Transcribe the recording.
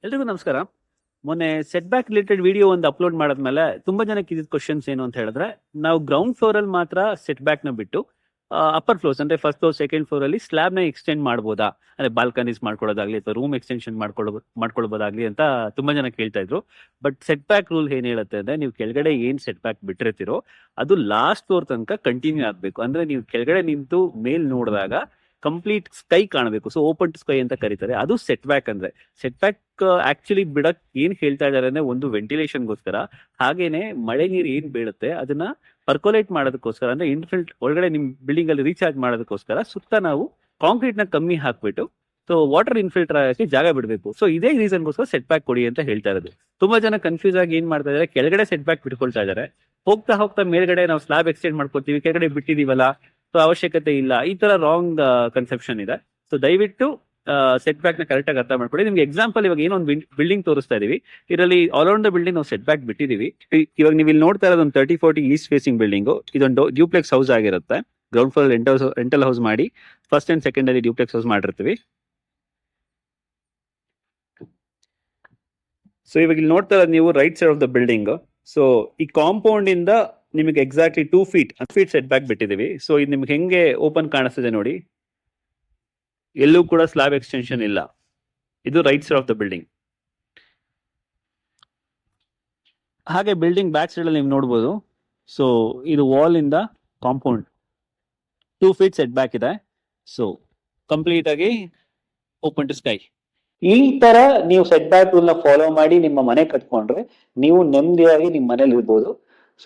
ಎಲ್ರಿಗೂ ನಮಸ್ಕಾರ. ಮೊನ್ನೆ ಸೆಟ್ ಬ್ಯಾಕ್ ರಿಲೇಟೆಡ್ ವಿಡಿಯೋ ಒಂದು ಅಪ್ಲೋಡ್ ಮಾಡಿದ್ಮೇಲೆ ತುಂಬಾ ಜನಕ್ಕೆ ಇದ್ದಿದ್ದ ಕ್ವಶನ್ಸ್ ಏನು ಅಂತ ಹೇಳಿದ್ರೆ, ನಾವು ಗ್ರೌಂಡ್ ಫ್ಲೋರ್ ಅಲ್ಲಿ ಮಾತ್ರ ಸೆಟ್ ಬ್ಯಾಕ್ ನ ಬಿಟ್ಟು ಅಪ್ಪರ್ ಫ್ಲೋರ್ಸ್ ಅಂದ್ರೆ ಫಸ್ಟ್ ಫ್ಲೋರ್ ಸೆಕೆಂಡ್ ಫ್ಲೋರ್ ಅಲ್ಲಿ ಸ್ಲಾಬ್ ನ ಎಕ್ಸ್ಟೆಂಡ್ ಮಾಡ್ಬೋದಾ, ಅಂದ್ರೆ ಬಾಲ್ಕನೀಸ್ ಮಾಡ್ಕೊಳ್ಳೋದಾಗ್ಲಿ ಅಥವಾ ರೂಮ್ ಎಕ್ಸ್ಟೆನ್ಷನ್ ಮಾಡ್ಕೊಳ್ಬೋದಾಗ್ಲಿ ಅಂತ ತುಂಬಾ ಜನ ಕೇಳ್ತಾ ಇದ್ರು. ಬಟ್ ಸೆಟ್ ಬ್ಯಾಕ್ ರೂಲ್ ಏನ್ ಹೇಳುತ್ತೆ ಅಂದ್ರೆ, ನೀವು ಕೆಳಗಡೆ ಏನ್ ಸೆಟ್ ಬ್ಯಾಕ್ ಬಿಟ್ಟಿರ್ತೀರೋ ಅದು ಲಾಸ್ಟ್ ಫ್ಲೋರ್ ತನಕ ಕಂಟಿನ್ಯೂ ಆಗ್ಬೇಕು. ಅಂದ್ರೆ ನೀವು ಕೆಳಗಡೆ ನಿಂತು ಮೇಲ್ ನೋಡಿದಾಗ ಕಂಪ್ಲೀಟ್ ಸ್ಕೈ ಕಾಣಬೇಕು. ಸೊ ಓಪನ್ ಟು ಸ್ಕೈ ಅಂತ ಕರೀತಾರೆ. ಅದು ಸೆಟ್ ಬ್ಯಾಕ್ ಅಂದ್ರೆ. ಸೆಟ್ ಬ್ಯಾಕ್ ಆಕ್ಚುಲಿ ಬಿಡಕ್ ಏನ್ ಹೇಳ್ತಾ ಇದಾರೆ ಅಂದ್ರೆ, ಒಂದು ವೆಂಟಿಲೇಷನ್ಗೋಸ್ಕರ, ಹಾಗೇನೆ ಮಳೆ ನೀರು ಏನ್ ಬೀಳುತ್ತೆ ಅದನ್ನ ಪರ್ಕೊಲೇಟ್ ಮಾಡೋದಕ್ಕೋಸ್ಕರ, ಅಂದ್ರೆ ಇನ್ಫಿಲ್ಟ್ ಒಳಗಡೆ ನಿಮ್ ಬಿಲ್ಡಿಂಗ್ ಅಲ್ಲಿ ರೀಚಾರ್ಜ್ ಮಾಡೋದಕ್ಕೋಸ್ಕರ ಸುತ್ತ ನಾವು ಕಾಂಕ್ರೀಟ್ ನ ಕಮ್ಮಿ ಹಾಕ್ಬಿಟ್ಟು ಸೊ ವಾಟರ್ ಇನ್ಫಿಲ್ಟರ್ ಆಗಕ್ಕೆ ಜಾಗ ಬಿಡಬೇಕು. ಸೊ ಇದೇ ರೀಸನ್ಗೋಸ್ಕರ ಸೆಟ್ ಬ್ಯಾಕ್ ಕೊಡಿ ಅಂತ ಹೇಳ್ತಾ ಇರೋದು. ತುಂಬಾ ಜನ ಕನ್ಫ್ಯೂಸ್ ಆಗಿ ಏನ್ ಮಾಡ್ತಾ ಇದಾರೆ, ಕೆಳಗಡೆ ಸೆಟ್ ಬ್ಯಾಕ್ ಬಿಟ್ಕೊಳ್ತಾ ಇದಾರೆ, ಹೋಗ್ತಾ ಹೋಗ್ತಾ ಮೇಲ್ಗಡೆ ನಾವು ಸ್ಲಾಬ್ ಎಕ್ಸ್ಟೆಂಡ್ ಮಾಡ್ಕೊತೀವಿ, ಕೆಳಗಡೆ ಬಿಟ್ಟಿದೀವಲ್ಲ, ಸೊ ಅವಶ್ಯಕತೆ ಇಲ್ಲ, ಈ ತರ ರಾಂಗ್ ಕನ್ಸೆಪ್ಷನ್ ಇದೆ. ಸೊ ದಯವಿಟ್ಟು ಸೆಟ್ ಬ್ಯಾಕ್ ನ ಕರೆಕ್ಟ್ ಆಗಿ ಅರ್ಥ ಮಾಡ್ಕೊಳ್ಳಿ. ನಿಮ್ಗೆ ಎಕ್ಸಾಂಪಲ್ ಇವಾಗ ಏನೋ ಒಂದು ಬಿಲ್ಡಿಂಗ್ ತೋರಿಸ್ತಾ ಇದೀವಿ, ಇದರಲ್ಲಿ ಆಲ್ ಅರೌಂಡ್ ದ ಬಿಲ್ಡಿಂಗ್ ನಾವು ಸೆಟ್ ಬ್ಯಾಕ್ ಬಿಟ್ಟಿದೀವಿ. ಇವಾಗ ನೀವು ಇಲ್ಲಿ ನೋಡ್ತಾ ಇರೋದು ಒಂದು 30-40 ಈಸ್ಟ್ ಫೇಸಿಂಗ್ ಬಿಲ್ಡಿಂಗ್. ಇದೊಂದು ಡ್ಯೂಪ್ಲೆಕ್ಸ್ ಹೌಸ್ ಆಗಿರುತ್ತೆ. ಗ್ರೌಂಡ್ ಫ್ಲೋರ್ ರೆಂಟಲ್ ಹೌಸ್ ಮಾಡಿ ಫಸ್ಟ್ ಅಂಡ್ ಸೆಕೆಂಡ್ ಅಲ್ಲಿ ಡ್ಯೂಪ್ಲೆಕ್ಸ್ ಹೌಸ್ ಮಾಡಿರ್ತೀವಿ. ಸೊ ಇವಾಗ ಇಲ್ಲಿ ನೋಡ್ತಾ ಇರೋದು ನೀವು right side of the building. So ಈ ಕಾಂಪೌಂಡ್ ಇಂದ ನಿಮಗೆ ಎಕ್ಸಾಕ್ಟ್ಲಿ 2 ಫೀಟ್ ಸೆಟ್ ಬ್ಯಾಕ್ ಬಿಟ್ಟಿದೀವಿ. ಸೊ ಇದು ನಿಮ್ಗೆ ಹೆಂಗೆ ಓಪನ್ ಕಾಣಿಸ್ತಿದೆ ನೋಡಿ, ಎಲ್ಲೂ ಕೂಡ ಸ್ಲಾಬ್ ಎಕ್ಸ್ಟೆನ್ಷನ್ ಇಲ್ಲ. ಇದು right side of the building. ಹಾಗೆ ಬಿಲ್ಡಿಂಗ್ ಬ್ಯಾಕ್ ಸೈಡ್ ಅಲ್ಲಿ ನೀವು ನೋಡ್ಬೋದು. ಸೊ ಇದು ವಾಲ್ ಇಂದ ಕಾಂಪೌಂಡ್ 2 ಫೀಟ್ ಸೆಟ್ ಬ್ಯಾಕ್ ಇದೆ. ಸೊ ಕಂಪ್ಲೀಟ್ ಆಗಿ ಓಪನ್ ಟು ಸ್ಕೈ. ಈ ತರ ನೀವು ಸೆಟ್ ಬ್ಯಾಕ್ ರೂಲ್ ನ ಫಾಲೋ ಮಾಡಿ ನಿಮ್ಮ ಮನೆ ಕಟ್ಕೊಂಡ್ರೆ ನೀವು ನೆಮ್ಮದಿಯಾಗಿ ನಿಮ್ಮ ಮನೇಲಿ ಇರ್ಬೋದು.